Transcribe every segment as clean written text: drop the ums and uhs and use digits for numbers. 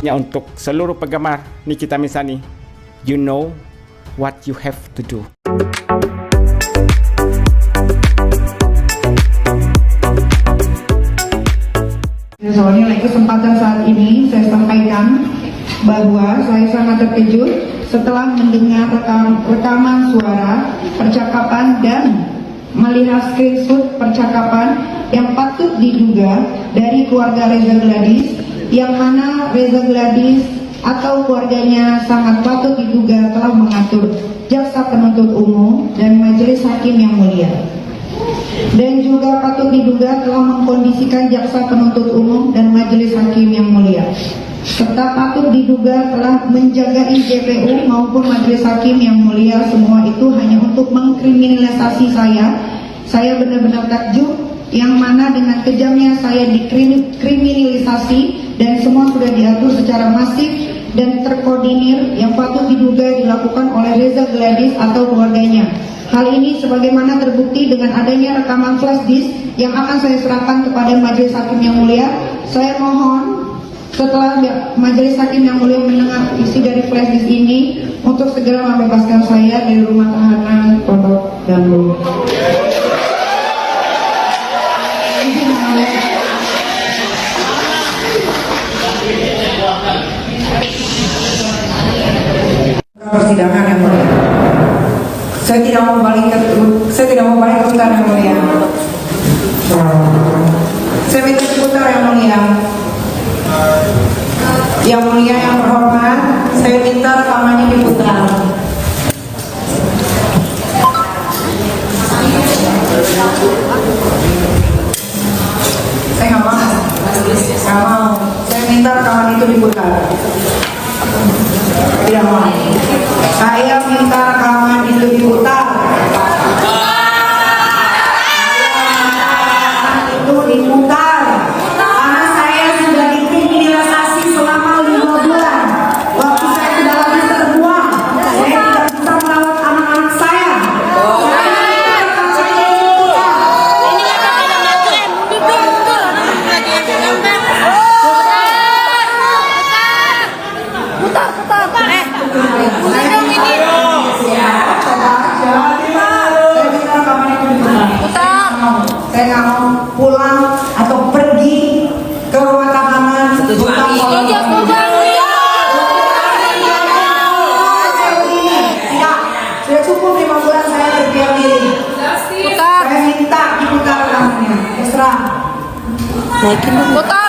Ya, untuk seluruh penggemar Nikita Mirzani, you know what you have to do. Oleh kesempatan saat ini saya sampaikan bahwa saya sangat terkejut setelah mendengar rekaman suara percakapan dan melihat screenshot percakapan yang patut diduga dari keluarga Reza Gladys, yang mana Reza Gladys atau keluarganya sangat patut diduga telah mengatur jaksa penuntut umum dan majelis hakim yang mulia, dan juga patut diduga telah mengkondisikan jaksa penuntut umum dan majelis hakim yang mulia, serta patut diduga telah menjaga JPU maupun majelis hakim yang mulia. Semua itu hanya untuk mengkriminalisasi saya. Saya benar-benar takjub, yang mana dengan kejamnya saya dikriminalisasi dan semua sudah diatur secara masif dan terkoordinir yang patut diduga dilakukan oleh Reza Gladys atau keluarganya. Hal ini sebagaimana terbukti dengan adanya rekaman flash disk yang akan saya serahkan kepada majelis hakim yang mulia. Saya mohon setelah majelis hakim yang mulia mendengar isi dari flash disk ini untuk segera membebaskan saya dari rumah tahanan Pondok Gambut. Persidangan yang mulia. Saya tidak mau balik ke putar yang mulia. Saya minta diputar yang mulia. Yang mulia yang terhormat, saya minta rekamannya diputar. Saya nggak mau. Saya minta rekaman itu diputar. Tidak mau. Saya minta rekaman itu diputar. Itu diputar. Karena saya sudah dikriminalisasi selama 5 bulan. Waktu saya sudah habis terbuang. Saya tidak bisa merawat anak-anak saya. Saya nggak mau pulang atau pergi ke rumah tahanan. Sudah cukup 5 bulan saya berdiam diri. Saya minta diputar rekamannya. Terserah. Naikin putar.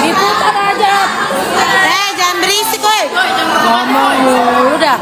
Diputar aja. Jangan berisik, woi. Ngomong dulu dah.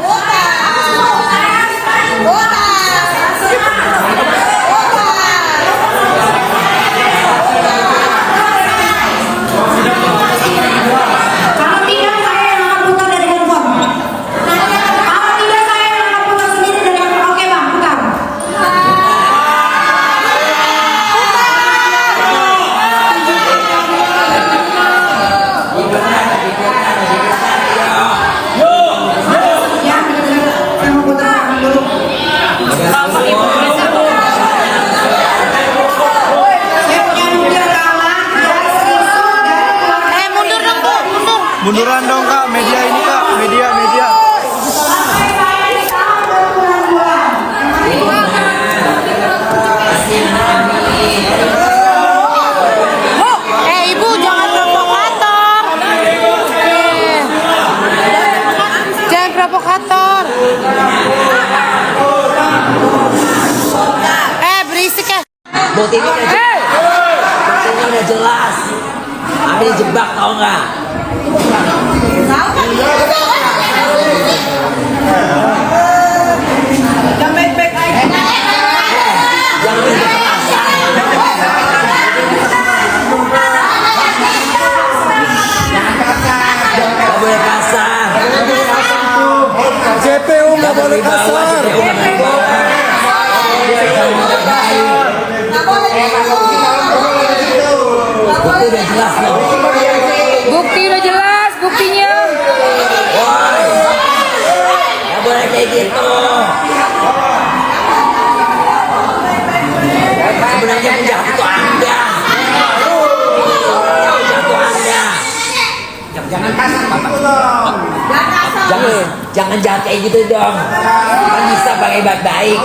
Munduran dong Kak, media ini Kak, media. Ibu jangan provokator. Jangan provokator. Berisik ya. Buktinya udah jelas. Abi jebak tau nggak? Baik-baik aja. Jangan kekerasan. Gak boleh kasar. JPU nggak boleh kasar. Bukti udah jelas loh. Bukti udah jelas, buktinya. Woi, gak boleh kayak gitu. Sebenarnya penjahat itu Anda. Jangan jahat kayak gitu dong. Kan bisa pakai baik-baik.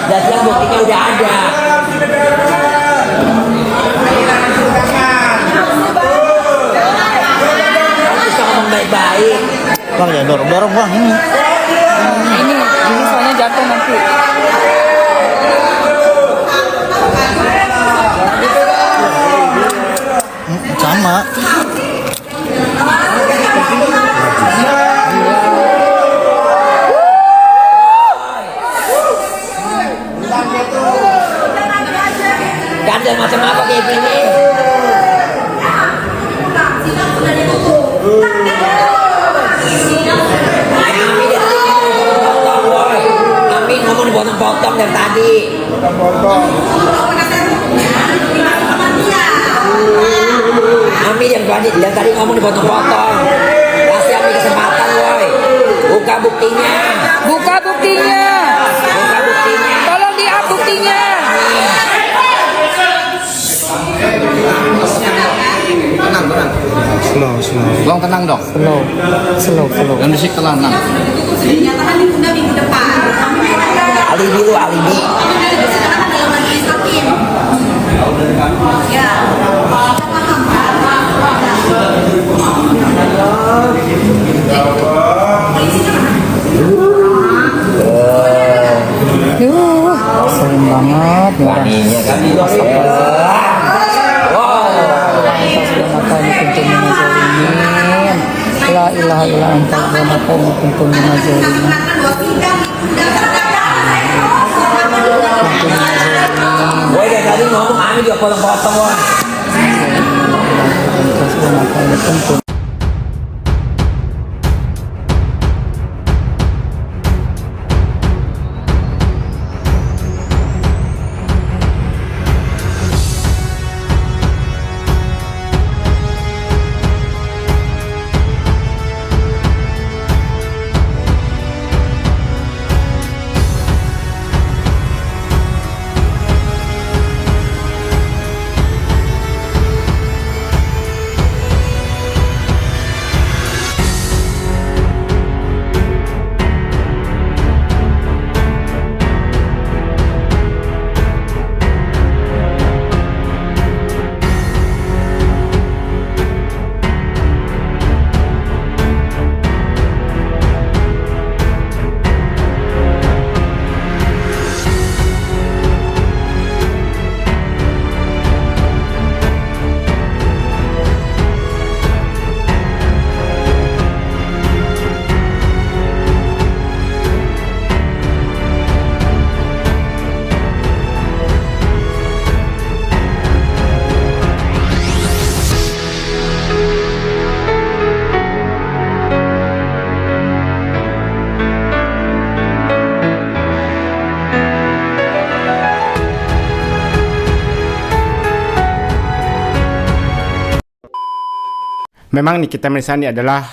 Dan yang buktinya udah ada. Kan bisa ngomong baik-baik. Bang ya dorong bang ini. Ini soalnya jatuh nanti. Sama. Gandel macam apa kayak gini? Amin ngomong dipotong-potong dari tadi. Amin yang tadi ngomong dipotong-potong. Kasih Amin kesempatan, woi. Buka buktinya. Buka buktinya. Buka buktinya. Tolong di-up buktinya. Slow. Bang tenang dong. Slow. Yang musik tenang. Dinyatakan ditunda minggu depan. Alibi lu, alibi. Ya. Sayang banget. Waninya kan La ilaha illa anta subhanaka inni kuntu minaz zalimin. Woi dari tadi ngomong Amin juga potong-potong, woi. Subhanaka inni kuntu. Memang Nikita Mirzani adalah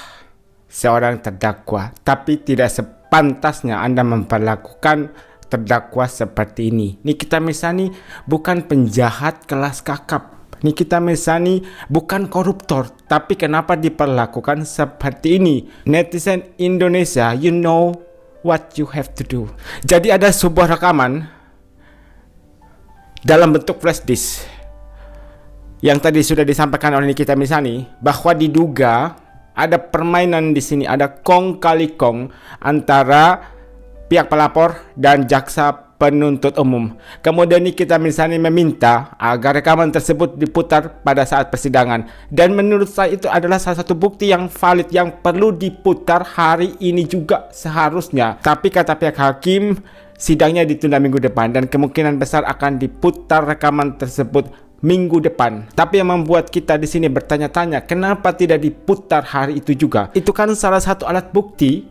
seorang terdakwa, tapi tidak sepantasnya Anda memperlakukan terdakwa seperti ini. Nikita Mirzani bukan penjahat kelas kakap. Nikita Mirzani bukan koruptor, tapi kenapa diperlakukan seperti ini? Netizen Indonesia, you know what you have to do. Jadi ada sebuah rekaman dalam bentuk flash disk yang tadi sudah disampaikan oleh Nikita Mirzani bahwa diduga ada permainan di sini, ada kong kali kong antara pihak pelapor dan jaksa penuntut umum. Kemudian Nikita Mirzani meminta agar rekaman tersebut diputar pada saat persidangan, dan menurut saya itu adalah salah satu bukti yang valid yang perlu diputar hari ini juga seharusnya. Tapi kata pihak hakim, sidangnya ditunda minggu depan dan kemungkinan besar akan diputar rekaman tersebut minggu depan. Tapi yang membuat kita di sini bertanya-tanya, kenapa tidak diputar hari itu juga? Itu kan salah satu alat bukti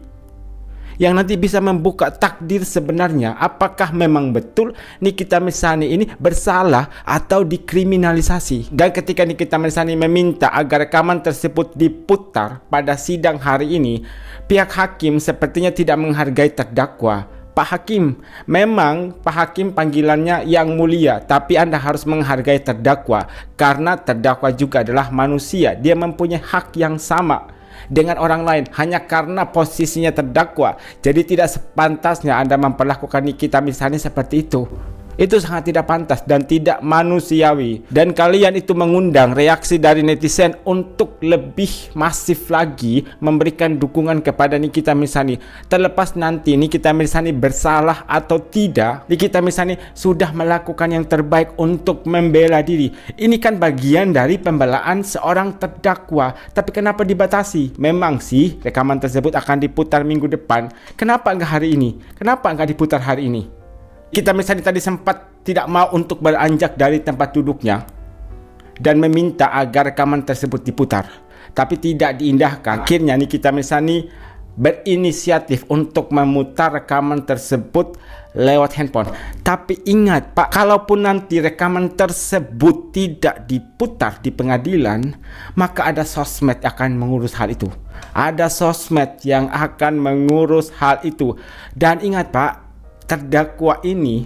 yang nanti bisa membuka takdir sebenarnya. Apakah memang betul Nikita Mirzani ini bersalah atau dikriminalisasi? Dan ketika Nikita Mirzani meminta agar rekaman tersebut diputar pada sidang hari ini, pihak hakim sepertinya tidak menghargai terdakwa. Pak Hakim, memang Pak Hakim panggilannya yang mulia, tapi Anda harus menghargai terdakwa karena terdakwa juga adalah manusia. Dia mempunyai hak yang sama. dengan orang lain hanya karena posisinya terdakwa. Jadi tidak sepantasnya Anda memperlakukan Nikita Mirzani seperti itu. Itu sangat tidak pantas dan tidak manusiawi. Dan kalian itu mengundang reaksi dari netizen untuk lebih masif lagi memberikan dukungan kepada Nikita Mirzani. Terlepas nanti Nikita Mirzani bersalah atau tidak, Nikita Mirzani sudah melakukan yang terbaik untuk membela diri. Ini kan bagian dari pembelaan seorang terdakwa. Tapi kenapa dibatasi? Memang sih rekaman tersebut akan diputar minggu depan. Kenapa enggak hari ini? Kenapa enggak diputar hari ini? Nikita Mirzani tadi sempat tidak mau untuk beranjak dari tempat duduknya dan meminta agar rekaman tersebut diputar, tapi tidak diindahkan. Akhirnya Nikita Mirzani berinisiatif untuk memutar rekaman tersebut lewat handphone. Tapi ingat Pak, kalaupun nanti rekaman tersebut tidak diputar di pengadilan, maka ada sosmed yang akan mengurus hal itu. Ada sosmed yang akan mengurus hal itu. Dan ingat Pak, terdakwa ini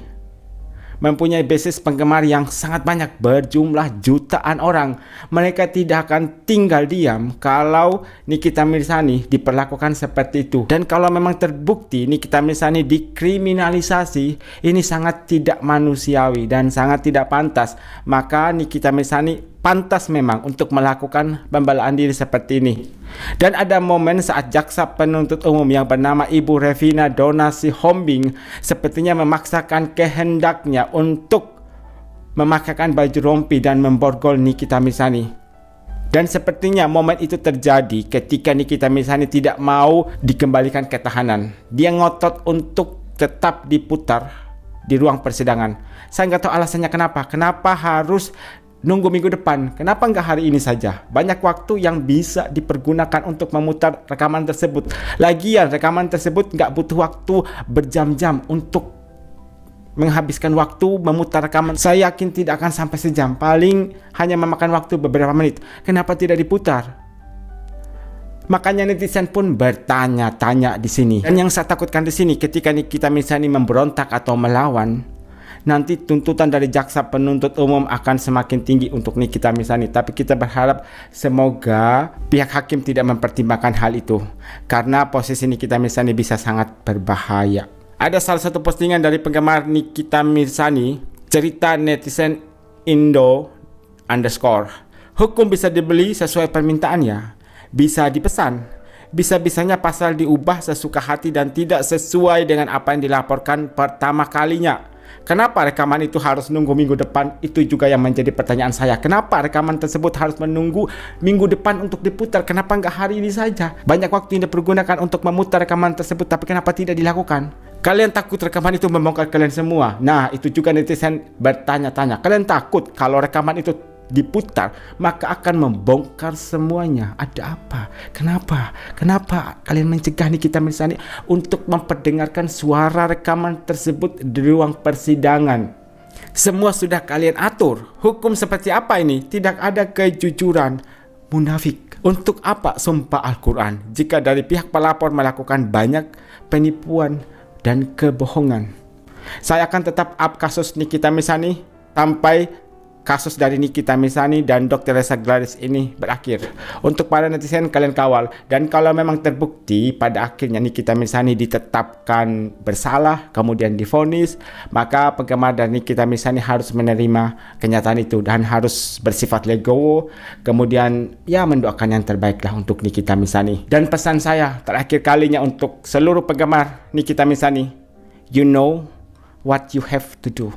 mempunyai basis penggemar yang sangat banyak, berjumlah jutaan orang. Mereka tidak akan tinggal diam kalau Nikita Mirzani diperlakukan seperti itu. Dan kalau memang terbukti Nikita Mirzani dikriminalisasi, ini sangat tidak manusiawi dan sangat tidak pantas. Maka Nikita Mirzani pantas memang untuk melakukan pembelaan diri seperti ini. Dan ada momen saat jaksa penuntut umum yang bernama Ibu Revina Dona Sihombing sepertinya memaksakan kehendaknya untuk memakaikan baju rompi dan memborgol Nikita Mirzani. Dan sepertinya momen itu terjadi ketika Nikita Mirzani tidak mau dikembalikan ke tahanan. Dia ngotot untuk tetap diputar di ruang persidangan. Saya nggak tahu alasannya kenapa. Kenapa harus nunggu minggu depan? Kenapa nggak hari ini saja? Banyak waktu yang bisa dipergunakan untuk memutar rekaman tersebut. Lagian rekaman tersebut nggak butuh waktu berjam-jam untuk menghabiskan waktu memutar rekaman. Saya yakin tidak akan sampai sejam. Paling hanya memakan waktu beberapa menit. Kenapa tidak diputar? Makanya netizen pun bertanya-tanya di sini. Dan yang saya takutkan di sini, ketika Nikita Mirzani memberontak atau melawan, nanti tuntutan dari jaksa penuntut umum akan semakin tinggi untuk Nikita Mirzani. Tapi kita berharap semoga pihak hakim tidak mempertimbangkan hal itu, karena posisi Nikita Mirzani bisa sangat berbahaya. Ada salah satu postingan dari penggemar Nikita Mirzani, cerita netizen Indo _ hukum bisa dibeli sesuai permintaannya, bisa dipesan. Bisa-bisanya pasal diubah sesuka hati dan tidak sesuai dengan apa yang dilaporkan pertama kalinya. Kenapa rekaman itu harus nunggu minggu depan? Itu juga yang menjadi pertanyaan saya. Kenapa rekaman tersebut harus menunggu minggu depan untuk diputar? Kenapa nggak hari ini saja? Banyak waktu yang dipergunakan untuk memutar rekaman tersebut, tapi kenapa tidak dilakukan? Kalian takut rekaman itu membongkar kalian semua? Nah, itu juga netizen bertanya-tanya. Kalian takut kalau rekaman itu diputar maka akan membongkar semuanya? Ada apa? Kenapa? Kenapa kalian mencegah Nikita Mirzani untuk memperdengarkan suara rekaman tersebut di ruang persidangan? Semua sudah kalian atur. Hukum seperti apa ini? Tidak ada kejujuran. Munafik. Untuk apa sumpah Al-Quran jika dari pihak pelapor melakukan banyak penipuan dan kebohongan? Saya akan tetap up kasus Nikita Mirzani sampai kasus dari Nikita Mirzani dan Dr. Reza Gladys ini berakhir. Untuk para netizen, kalian kawal. Dan kalau memang terbukti pada akhirnya Nikita Mirzani ditetapkan bersalah, kemudian divonis, maka penggemar dari Nikita Mirzani harus menerima kenyataan itu dan harus bersifat legowo. Kemudian ya mendoakan yang terbaik lah untuk Nikita Mirzani. Dan pesan saya terakhir kalinya untuk seluruh penggemar Nikita Mirzani, you know what you have to do.